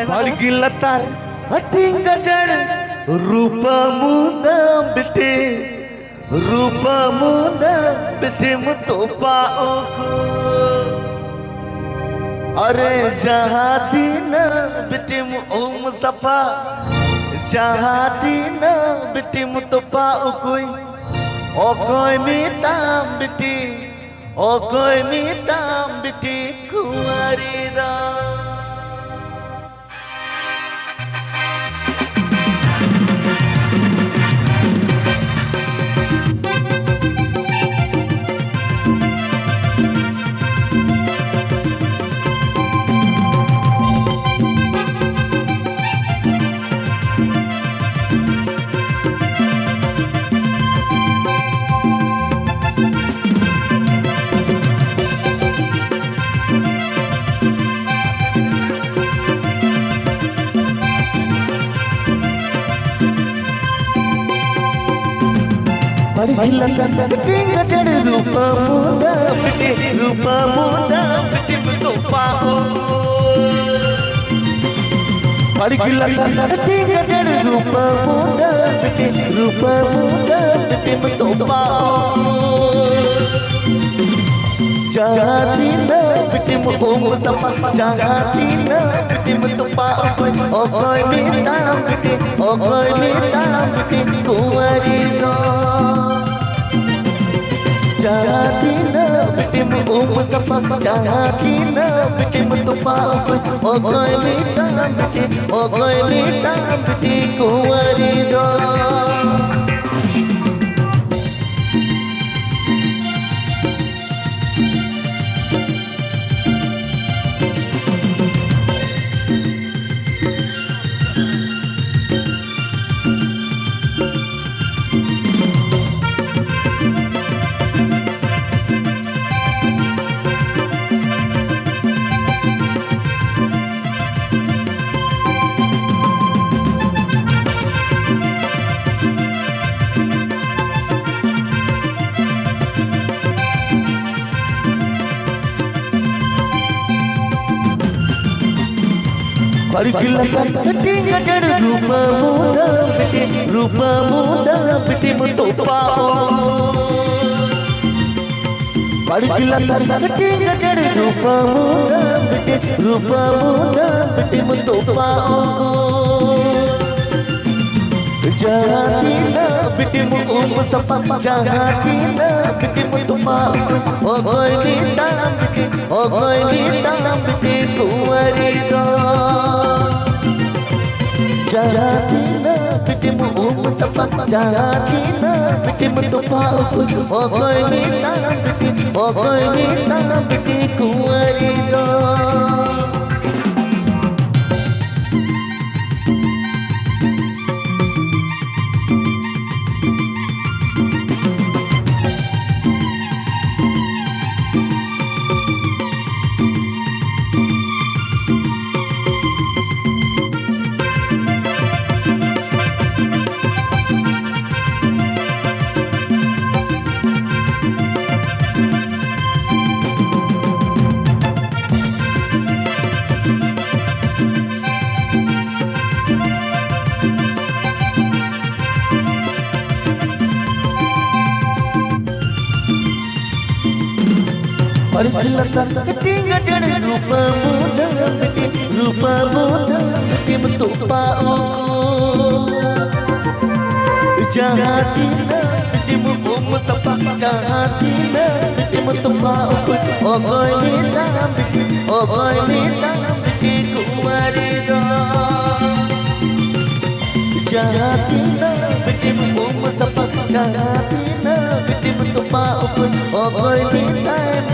Pergi letar hati ngajar rupa muda bete mutopa aku अरे जहादी ना बेटे मुम सफा जहादी ना बेटे मुतपा कोई ओ कोई मिताम बेटी कुंवारी रा tinggal jadi rupa muda beti mutopa tinggal jadi rupa muda beti mutopa jahatina beti muum sama jahatina beti mutopa okoi mitam beti kuwari no jahatina beti muum sama jahatina beti mutopa okoi mitam beti kuwari no tinggal jadi rupa muda beti mutopa tinggal jadi rupa muda beti mutopa jahatina beti muum sama jahatina beti mutopa okoi mitam beti kuwari do jahatina beti muum sama jahatina beti mutopa okoi mitam beti kuwari do tinggal jadi rupa muda beti mutopa jahatina beti muum sama jahatina beti mutopa okoi mitam beti kuwari do jahatina beti muum sama jahatina beti mutopa okoi mitam